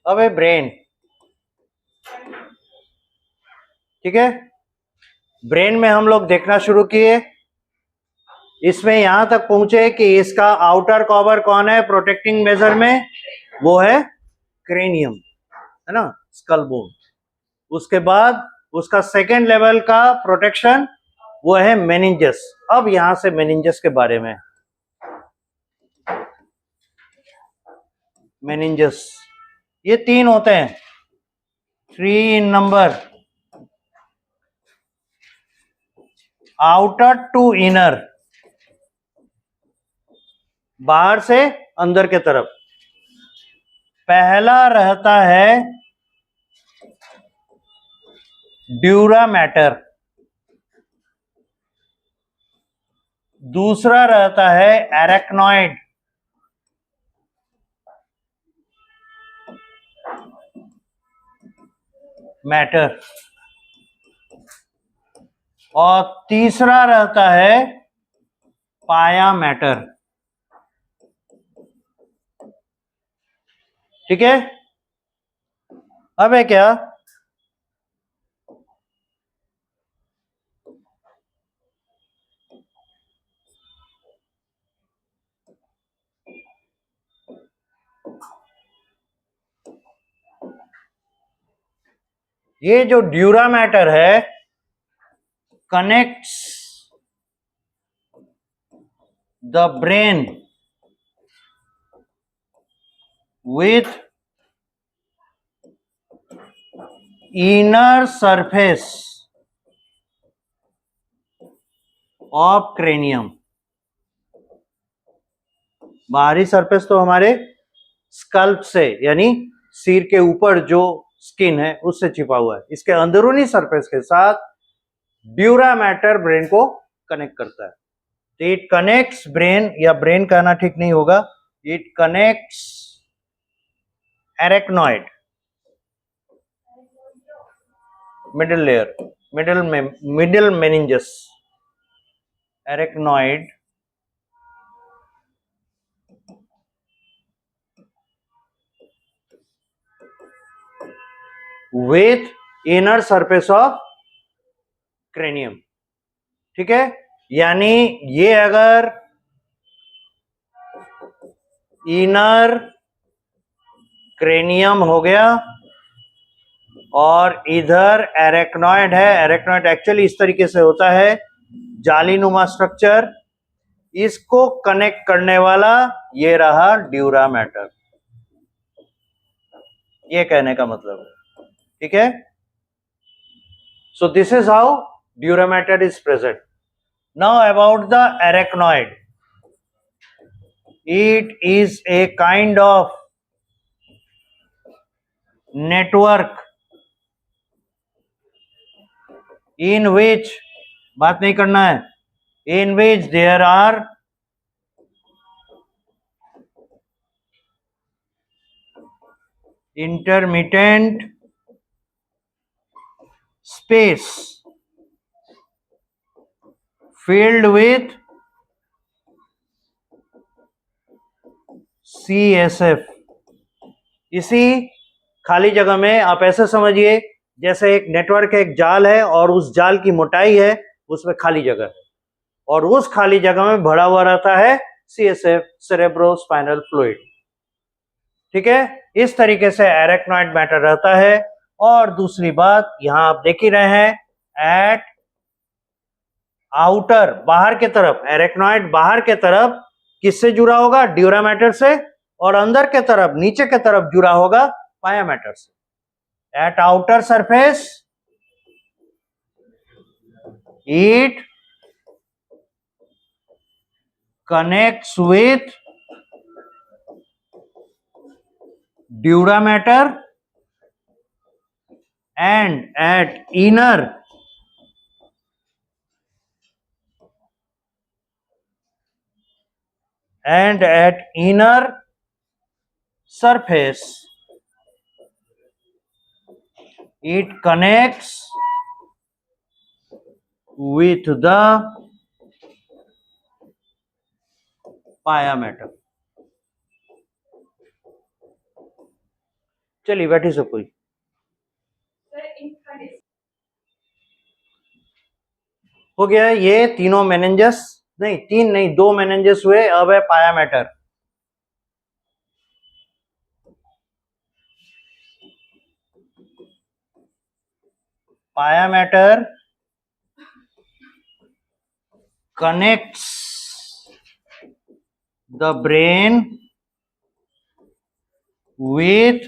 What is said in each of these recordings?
अब है ब्रेन। ठीक है, ब्रेन में हम लोग देखना शुरू किए, इसमें यहां तक पहुंचे कि इसका आउटर कवर कौन है प्रोटेक्टिंग मेजर में, वो है क्रेनियम, है ना, स्कल बोन। उसके बाद उसका सेकेंड लेवल का प्रोटेक्शन वो है मेनिंजस। अब यहां से मेनिंजस के बारे में, मेनिंजस ये तीन होते हैं, 3 इन नंबर, आउटर टू इनर, बाहर से अंदर के तरफ। पहला रहता है ड्यूरा मैटर, दूसरा रहता है एरेक्नॉइड, मैटर, और तीसरा रहता है पाया मैटर। ठीक है, अब है क्या, ये जो ड्यूरा मैटर है connects the brain with inner surface of cranium। बाहरी सरफेस तो हमारे स्कल्प से यानी सिर के ऊपर जो स्किन है उससे छिपा हुआ है, इसके अंदरूनी सरफेस के साथ ड्यूरा मैटर ब्रेन को कनेक्ट करता है। तो इट कनेक्ट्स ब्रेन, या ब्रेन कहना ठीक नहीं होगा, it connects arachnoid, middle layer, middle meninges, arachnoid with inner surface of cranium. ठीक है, यानी ये अगर इनर क्रेनियम हो गया और इधर एरेक्नॉइड है, एरेक्नॉइड एक्चुअली इस तरीके से होता है, जालीनुमा स्ट्रक्चर, इसको कनेक्ट करने वाला ये रहा ड्यूरा मैटर, ये कहने का मतलब है। ठीक है, सो this is how dura mater is present. Now about the arachnoid, it is a kind of network in which, बात नहीं करना है, in which there are intermittent space filled with CSF। इसी खाली जगह में आप ऐसे समझिए जैसे एक नेटवर्क, एक जाल है और उस जाल की मोटाई है, उसमें खाली जगह है, और उस खाली जगह में भरा हुआ रहता है CSF, सेरेब्रोस्पाइनल फ्लूइड। ठीक है, इस तरीके से एरेक्नॉइड मैटर रहता है। और दूसरी बात यहां आप देख ही रहे हैं, एट आउटर, बाहर के तरफ, एरेक्नॉइड बाहर के तरफ किससे जुड़ा होगा, ड्यूरा मैटर से, और अंदर के तरफ, नीचे के तरफ जुड़ा होगा पाया मैटर से। Eight outer surface it connects with dura mater, and at inner surface it connects with the pia matter। चलिए बैठी सब कोई। हो गया ये तीनों मेनेंजस, नहीं तीन नहीं, दो मेनेंजस हुए, अब है पाया मैटर। पाया matter connects the brain with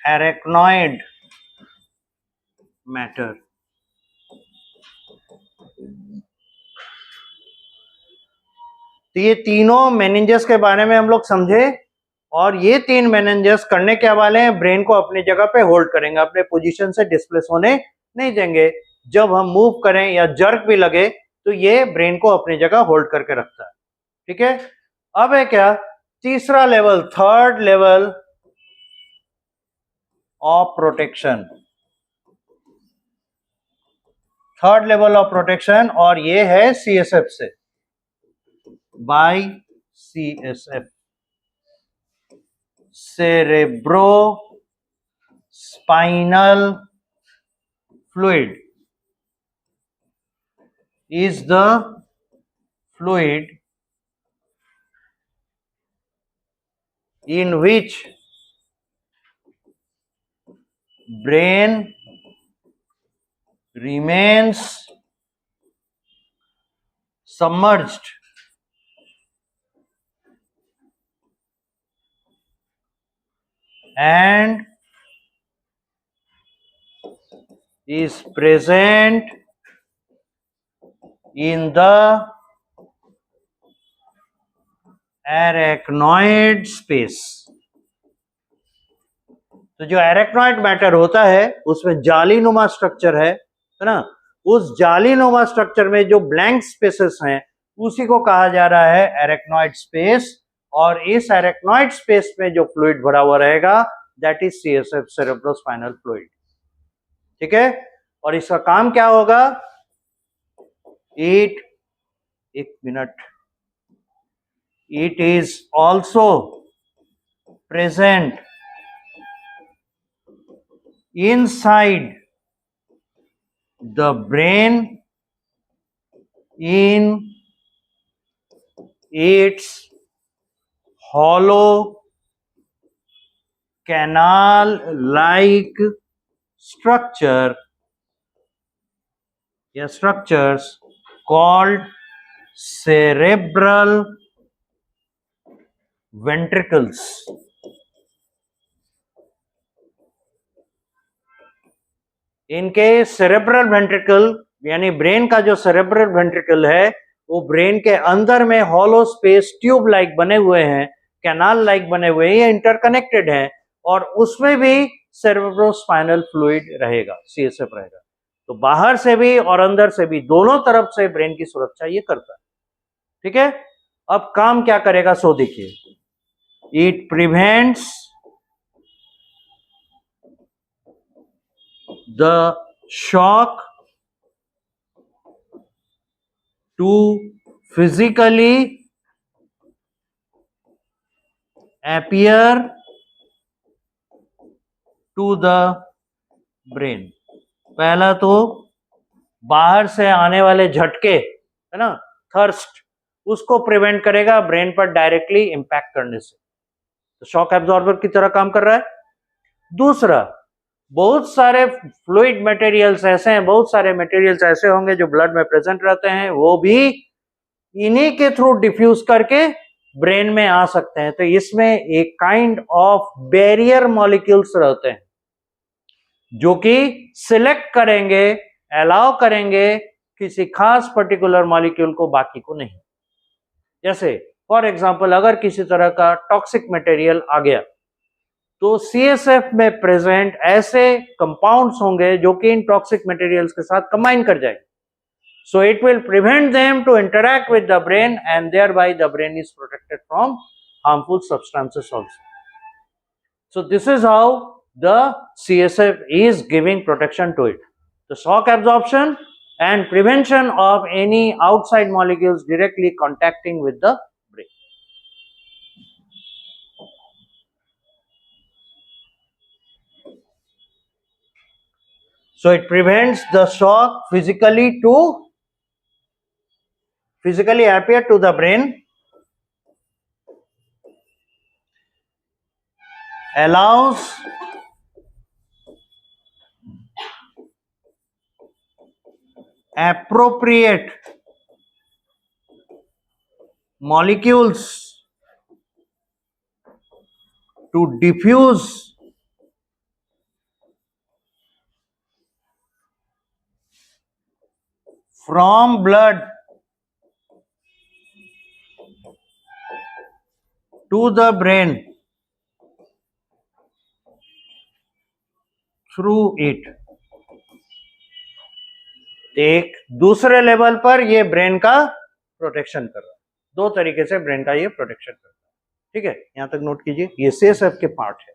arachnoid matter। तो ये तीनों मेनिंजस के बारे में हम लोग समझे, और ये तीन मेनिंजस करने क्या वाले हैं, ब्रेन को अपनी जगह पे होल्ड करेंगे, अपने पोजीशन से डिस्प्लेस होने नहीं देंगे। जब हम मूव करें या जर्क भी लगे तो ये ब्रेन को अपनी जगह होल्ड करके रखता है। ठीक है, अब है क्या, तीसरा level, third level of protection, third level of protection, और ये है सीएसएफ से, by CSF, cerebro spinal fluid is the fluid in which brain remains submerged and is present in the arachnoid space। तो जो एरेक्नॉइड मैटर होता है उसमें जालीनुमा स्ट्रक्चर है ना, उस जालीनुमा स्ट्रक्चर में जो ब्लैंक स्पेसेस हैं उसी को कहा जा रहा है एरेक्नॉइड स्पेस, और इस एरेक्नॉइड स्पेस में जो फ्लूइड भरा हुआ रहेगा that is CSF, cerebrospinal fluid. ठीक है, और इसका काम क्या होगा, एक minute, it is also present inside the brain in its hollow canal like structure या structures called cerebral ventricles। इनके सेरेब्रल वेंट्रिकल यानी ब्रेन का जो सेरेब्रल वेंट्रिकल है वो ब्रेन के अंदर में हॉलो स्पेस ट्यूब लाइक बने हुए हैं, कैनाल लाइक बने हुए हैं, ये इंटरकनेक्टेड हैं, और उसमें भी सेरेब्रोस्पाइनल फ्लूइड रहेगा, सीएसएफ रहेगा। तो बाहर से भी और अंदर से भी दोनों तरफ से ब्रेन की सुरक्षा ये करता है। ठीक है, अब काम क्या करेगा सो देखिए, it prevents the shock to physically appear to the brain। पहला तो बाहर से आने वाले झटके है ना, थर्स्ट, उसको प्रिवेंट करेगा ब्रेन पर डायरेक्टली इंपैक्ट करने से, तो शॉक एब्जॉर्बर की तरह काम कर रहा है। दूसरा, बहुत सारे फ्लूइड मटेरियल्स ऐसे हैं, बहुत सारे मटेरियल्स ऐसे होंगे जो ब्लड में प्रेजेंट रहते हैं, वो भी इन्हीं के थ्रू डिफ्यूज करके ब्रेन में आ सकते हैं। तो इसमें एक काइंड ऑफ बैरियर मॉलिक्यूल्स रहते हैं जो कि सिलेक्ट करेंगे, अलाउ करेंगे किसी खास पर्टिकुलर मॉलिक्यूल को, बाकी को नहीं। जैसे फॉर एग्जांपल अगर किसी तरह का टॉक्सिक मटेरियल आ गया तो सीएसएफ में प्रेजेंट ऐसे कंपाउंड्स होंगे जो कि इन टॉक्सिक मटेरियल्स के साथ कंबाइन कर जाएंगे, so it will prevent them to interact with the brain and thereby the brain is protected from harmful substances also. So this is how the CSF is giving protection to it, the shock absorption and prevention of any outside molecules directly contacting with the brain। So it prevents the shock physically appear to the brain, allows appropriate molecules to diffuse from blood to the brain through it. एक दूसरे level पर ये brain का protection कर रहा है। दो तरीके से ब्रेन का ये प्रोटेक्शन करता है। ठीक है, यहां तक नोट कीजिए, ये CSF के पार्ट है।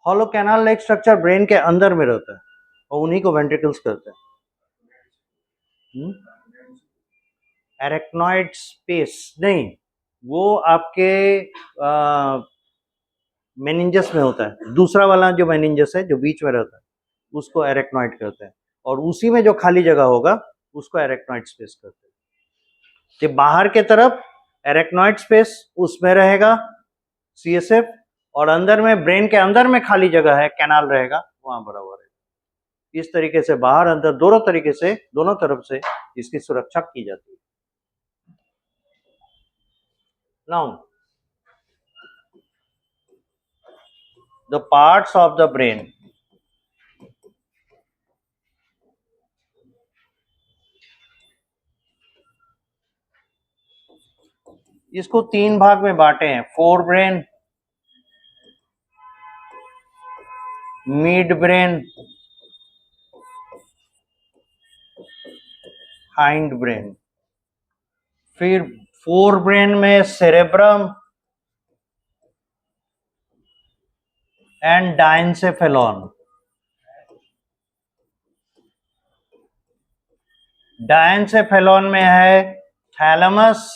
Hollow canal like structure brain के अंदर में रहता है और उन्हीं को वेंट्रिकल्स कहते हैं। एरेक्नॉइड स्पेस नहीं, वो आपके मेनिंजस में होता है। दूसरा वाला जो मेनिंजस है जो बीच में रहता है उसको एरेक्नॉइड कहते हैं, और उसी में जो खाली जगह होगा उसको एरेक्नॉइड स्पेस कहते हैं। कि बाहर के तरफ एरेक्नॉइड स्पेस उसमें रहेगा CSF, और अंदर में ब्रेन के अंदर में खाली जगह है कैनाल रहेगा, वहां बराबर है। इस तरीके से बाहर अंदर दोनों तरीके से दोनों तरफ से इसकी सुरक्षा की जाती है। Now the parts of the brain. इसको तीन भाग में बांटे हैं, fore brain, mid brain, hind brain. फिर फोर ब्रेन में सेरेब्रम एंड डायंसेफेलॉन। डायंसेफेलॉन में है thalamus,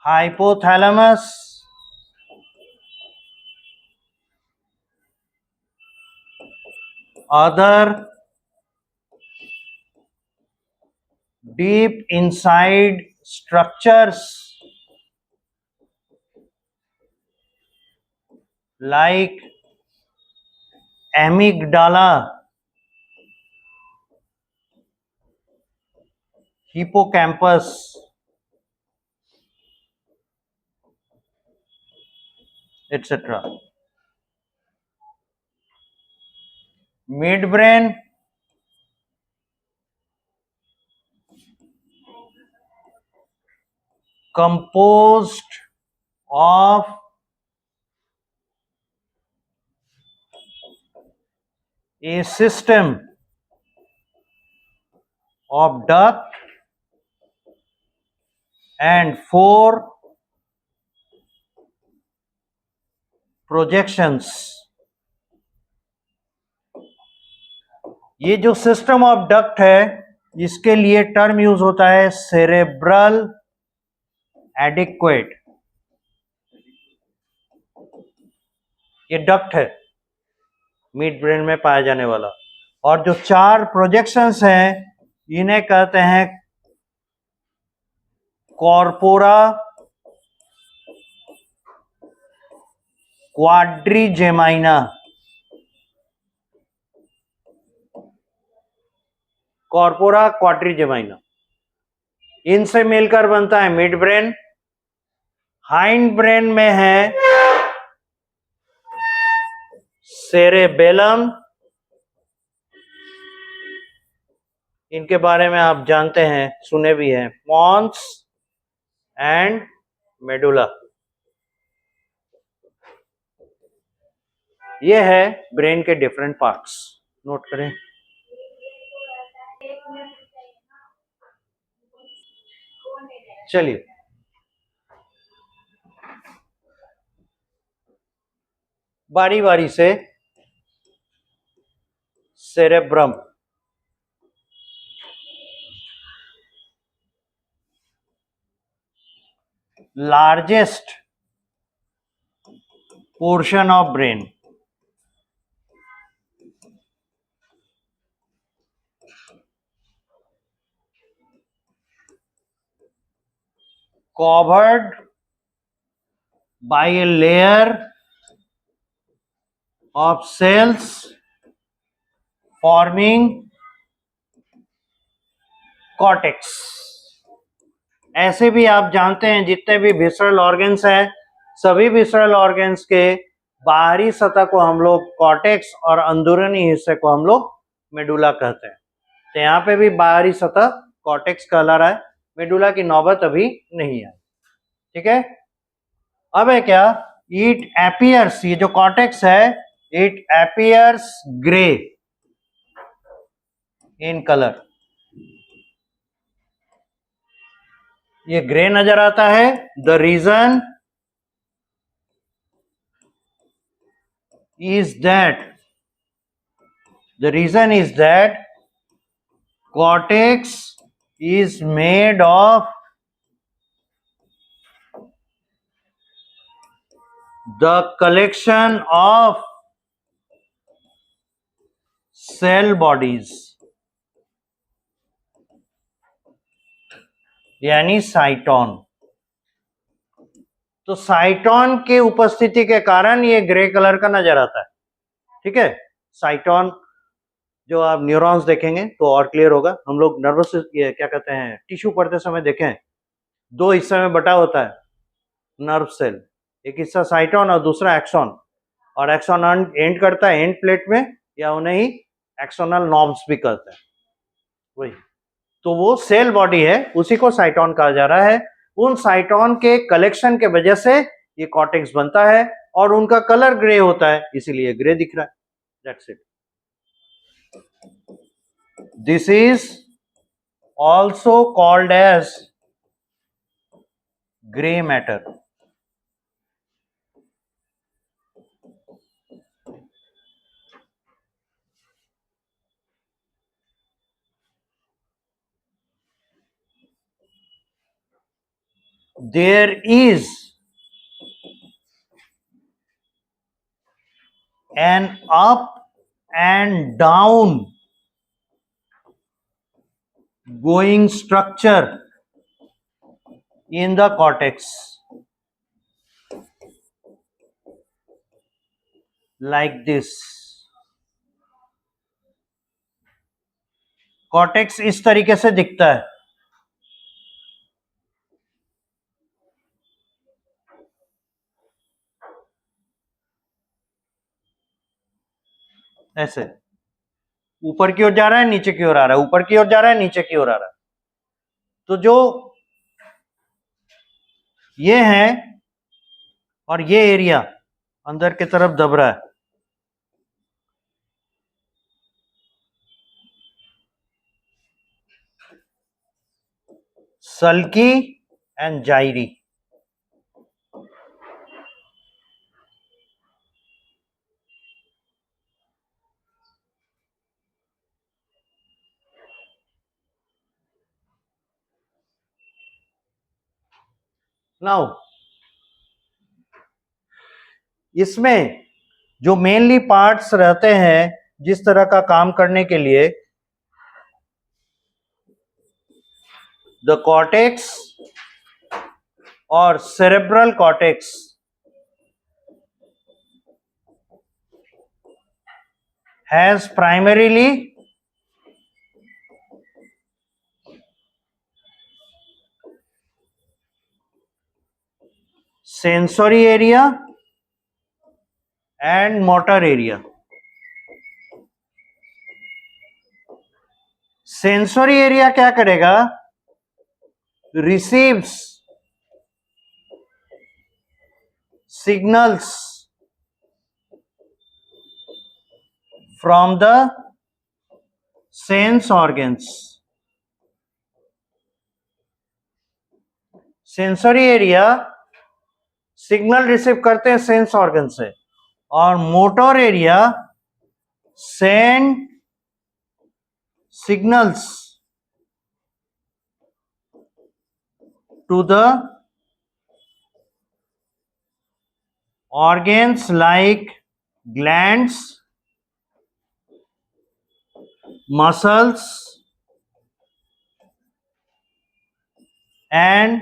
hypothalamus, other deep inside structures like amygdala, hippocampus, etc. Midbrain composed of a system of duct and four projections. ये जो system of duct है इसके लिए term use होता है सेरेब्रल एडिक्वेट। ये डक्ट है मिड ब्रेन में पाया जाने वाला, और जो चार प्रोजेक्शंस हैं इन्हें कहते हैं कॉर्पोरा क्वाड्रिजेमाइना। कॉर्पोरा क्वाड्रिजेमाइना, इनसे मिलकर बनता है मिड ब्रेन। हाइंड ब्रेन में है सेरेबेलम, इनके बारे में आप जानते हैं, सुने भी हैं, पॉन्स एंड मेडुला। ये है ब्रेन के डिफरेंट पार्ट्स, नोट करें। चलिए, बारी बारी से cerebrum, largest portion of brain, covered by a layer of cells forming cortex। ऐसे भी आप जानते हैं जितने भी विसरल ऑर्गन्स हैं, सभी विसरल ऑर्गन्स के बाहरी सतह को हम लोग कॉर्टेक्स और अंदरूनी हिस्से को हम लोग मेडुला कहते हैं। तो यहाँ पे भी बाहरी सतह कॉर्टेक्स कहला रहा है, मेडुला की नौबत अभी नहीं आई। ठीक है, अब है क्या, इट एपियर्स, ये जो कॉर्टेक्स है, it appears grey in colour, ये ग्रे नजर आता है। The reason is that cortex is made of the collection of cell bodies, यानी साइटोन। तो साइटोन के उपस्थिति के कारण ये ग्रे कलर का नजर आता है। ठीक है, साइटोन जो आप न्यूरॉन्स देखेंगे तो और क्लियर होगा। हम लोग नर्वस क्या कहते हैं, टिश्यू पढ़ते समय देखें, दो हिस्से में बटा होता है नर्व सेल, एक हिस्सा साइटोन और दूसरा एक्सॉन, और एक्सॉन एंड करता है एंड प्लेट में, या उन्हें ही एक्सोनल नॉब्स भी कहते हैं, वही। तो वो सेल बॉडी है, उसी को साइटोन कहा जा रहा है। उन साइटोन के कलेक्शन के वजह से ये कॉर्टेक्स बनता है और उनका कलर ग्रे होता है, इसीलिए ग्रे दिख रहा है। That's it. This is also called as grey matter. There is an up and down going structure in the cortex, like this। Cortex इस तरीके से दिखता है, ऐसे ऊपर की ओर जा रहा है, नीचे की ओर आ रहा है, ऊपर की ओर जा रहा है, नीचे की ओर आ रहा है। तो जो ये है और ये एरिया अंदर की तरफ दब रहा है, सल्की एंड जायरी। नाउ इसमें जो मेनली पार्ट्स रहते हैं जिस तरह का काम करने के लिए, द कॉर्टेक्स और cerebral cortex has primarily sensory area and motor area. Sensory area क्या करेगा? Receives signals from the sense organs. Sensory area signal receive करते हैं सेंस ऑर्गन से, और motor area send signals to the organs like glands, muscles, and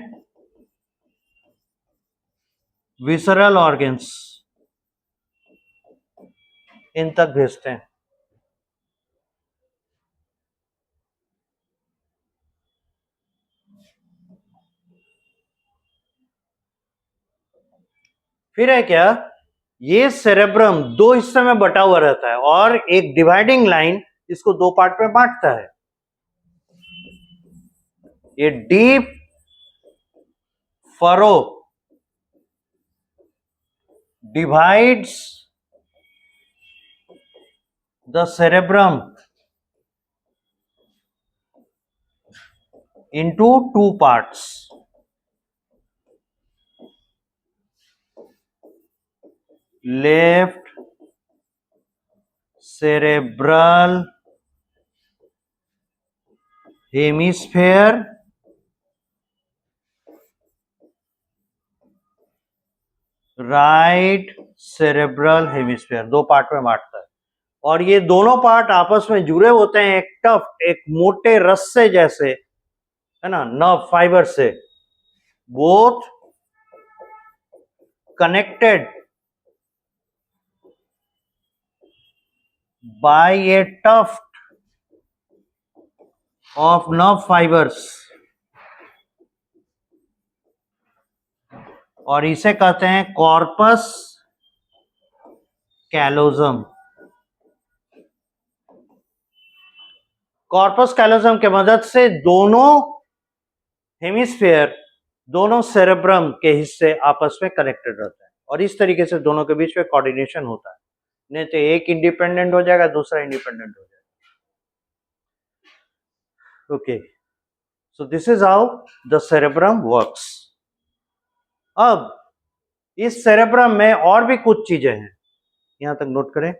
visceral organs. इन तक भेजते हैं. फिर है क्या, ये सेरेब्रम दो हिस्से में बटा हुआ रहता है और एक डिवाइडिंग लाइन इसको दो पार्ट में बांटता है. ये deep furrow divides the cerebrum into two parts. Left cerebral hemisphere right cerebral hemisphere, दो पार्ट में बांटता है. और ये दोनों पार्ट आपस में जुड़े होते हैं एक टफ, एक मोटे रस्से जैसे, है ना, नर्व फाइबर से. Both connected by a tuft of nerve fibres, और इसे कहते हैं कॉर्पस कैलोजम. कॉर्पस कैलोजम के मदद से दोनों हेमिस्फीयर, दोनों सेरेब्रम के हिस्से आपस में कनेक्टेड रहते हैं, और इस तरीके से दोनों के बीच में कोऑर्डिनेशन होता है. नहीं तो एक इंडिपेंडेंट हो जाएगा, दूसरा इंडिपेंडेंट हो जाएगा. Okay, so this is how the cerebrum works. अब इस सेरेब्रम में और भी कुछ चीजें हैं, यहां तक नोट करें.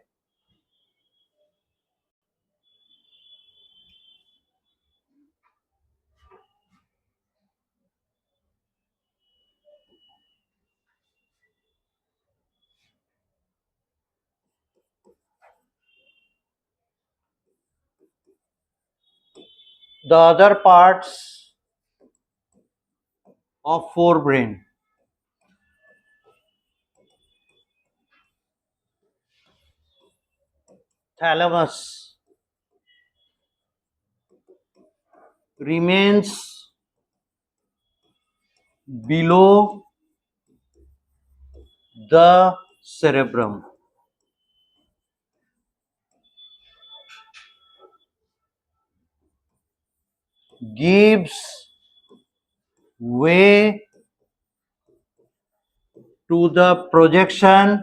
The other parts of forebrain. Thalamus remains below the cerebrum. Gives way to the projection,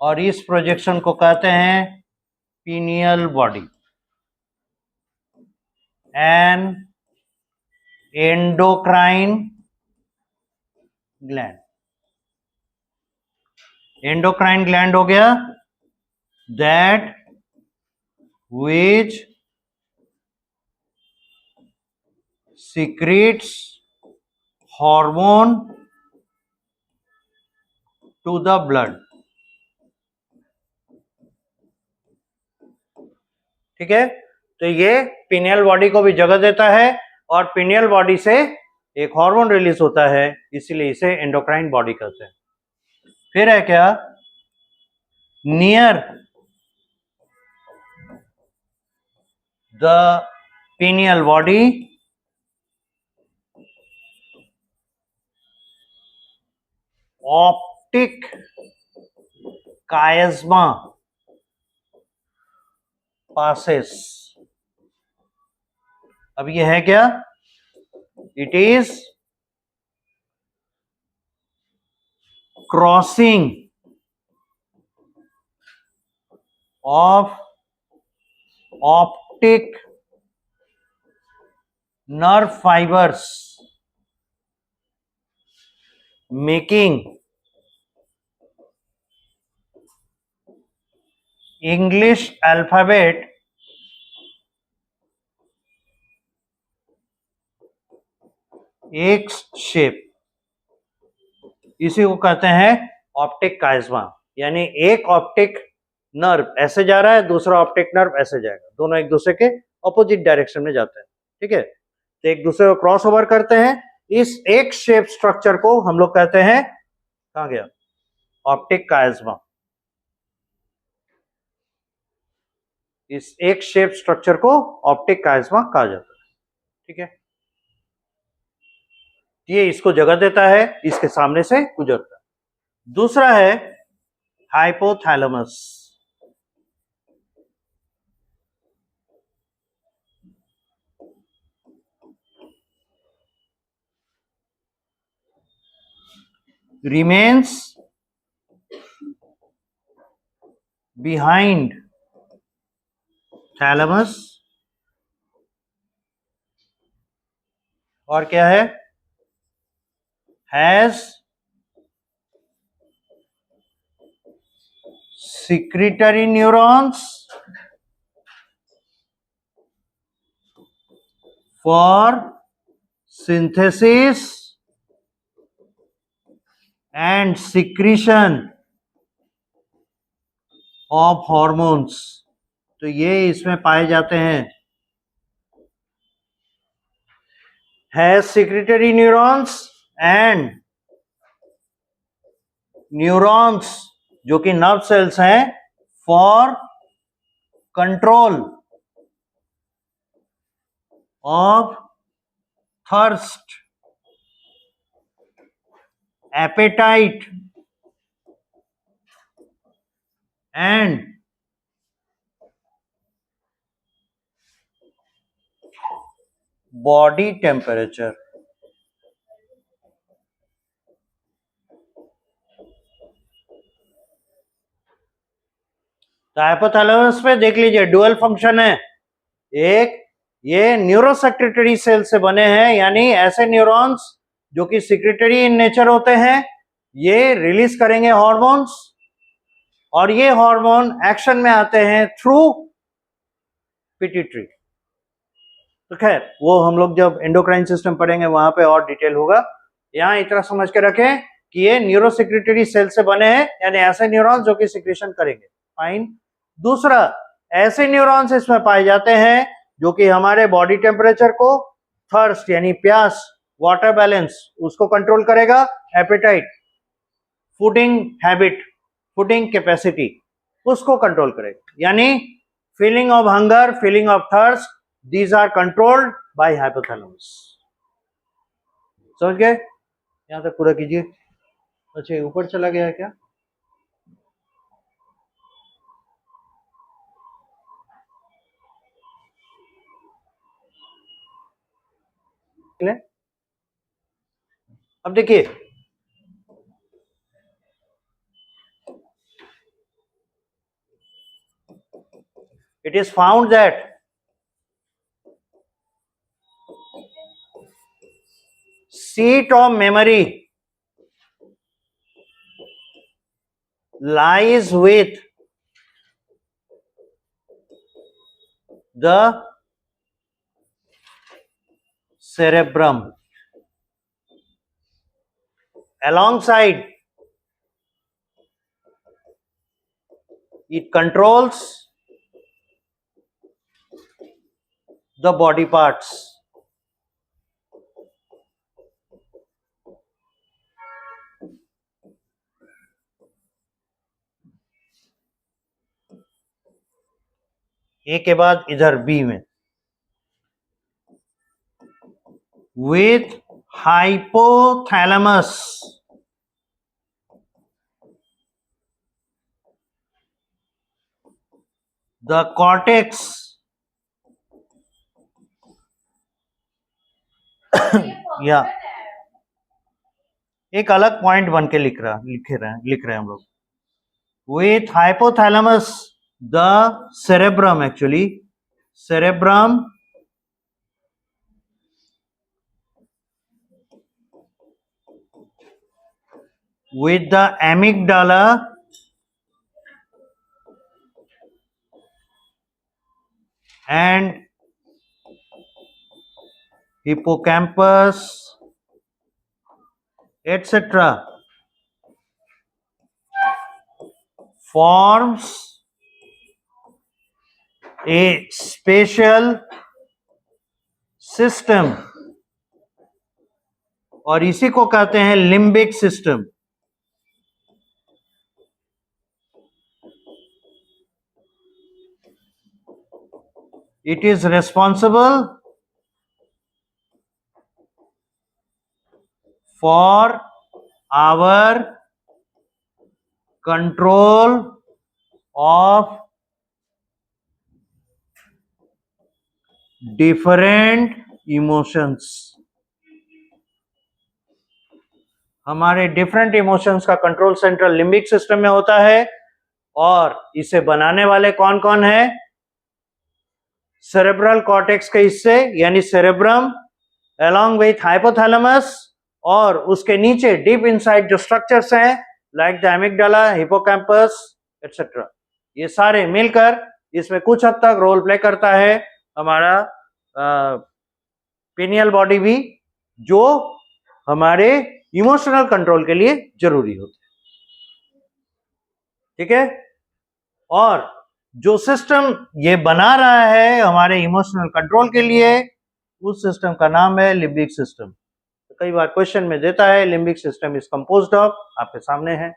और इस प्रोजेक्शन को कहते हैं pineal body. And endocrine gland. Endocrine gland हो गया that which secretes hormone to the blood. ठीक है, तो ये पिनियल बॉडी को भी जगह देता है, और पिनियल बॉडी से एक हार्मोन रिलीज होता है, इसीलिए इसे एंडोक्राइन बॉडी कहते हैं. फिर है क्या, near the pineal body optic chiasma passes. अब ये है क्या? It is crossing of optic nerve fibers making English alphabet X shape। इसी को कहते हैं ऑप्टिक काइज्मा। यानी एक ऑप्टिक नर्व ऐसे जा रहा है, दूसरा ऑप्टिक नर्व ऐसे जाएगा, दोनों एक दूसरे के ऑपोजिट डायरेक्शन में जाते हैं। ठीक है, तो एक दूसरे को क्रॉस ओवर करते हैं। इस एक शेप स्ट्रक्चर को हम लोग कहते हैं, कहां गया, ऑप्टिक काइज्मा। इस एक शेप स्ट्रक्चर को ऑप्टिक काइज्मा कहा जाता है। ठीक है, ये इसको जगह देता है, इसके सामने से गुजरता है। दूसरा है हाइपोथैलेमस। remains behind thalamus। और क्या है? has secretory neurons for synthesis and secretion of hormones। तो ये इसमें पाए जाते हैं। has secretory neurons and neurons जो कि नर्व सेल्स हैं for control of thirst, appetite and body temperature. तो हाइपोथैलेमस में देख लीजिए डुअल फंक्शन है। एक, ये न्यूरोसेक्रेटरी सेल से बने हैं, यानी ऐसे न्यूरॉन्स जो कि सेक्रेटरी इन नेचर होते हैं, ये रिलीज करेंगे हॉर्मोन्स, और ये हार्मोन एक्शन में आते हैं थ्रू पिट्यूटरी। तो खैर वो हम लोग जब एंडोक्राइन सिस्टम पढ़ेंगे वहां पे और डिटेल होगा। यहां इतना समझ के रखें कि ये न्यूरोसेक्रेटरी सेल से बने हैं, यानी ऐसे न्यूरॉन्स जो कि सिक्रेशन करेंगे। फाइन। दूसरा, ऐसे न्यूरॉन्स इसमें पाए जाते हैं जो कि हमारे बॉडी टेम्परेचर को, थर्स्ट यानी प्यास, वाटर बैलेंस उसको कंट्रोल करेगा, appetite fooding habit, fooding capacity उसको कंट्रोल करेगा। यानी feeling of hunger, feeling of thirst, these are controlled by hypothalamus। समझ गए? यहां तक पूरा कीजिए। अच्छा ऊपर चला गया है क्या? अब देखिए, it is found that seat of memory lies with the cerebrum। Alongside, it controls the body parts। ए के बाद इधर बी में, with hypothalamus द कॉर्टेक्स या एक अलग पॉइंट बन के लिख रहे हैं हम लोग। With hypothalamus the cerebrum, actually cerebrum with the amygdala and hippocampus etc. forms a spatial system और इसी को कहते हैं limbic system. It is responsible for our control of different emotions। हमारे डिफरेंट इमोशंस का कंट्रोल सेंट्रल लिम्बिक सिस्टम में होता है और इसे बनाने वाले कौन कौन है? सेरेब्रल कॉर्टेक्स के हिस्से यानी सेरेब्रम along with हाइपोथैलेमस और उसके नीचे डीप इनसाइड जो स्ट्रक्चर्स हैं like the amygdala, hippocampus etcetera, ये सारे मिलकर इसमें कुछ हद तक रोल प्ले करता है हमारा पिनियल बॉडी भी, जो हमारे इमोशनल कंट्रोल के लिए जरूरी होते हैं। ठीक है, और जो सिस्टम ये बना रहा है हमारे इमोशनल कंट्रोल के लिए, उस सिस्टम का नाम है लिम्बिक सिस्टम। तो कई बार क्वेश्चन में देता है limbic system is composed of, आपके सामने है।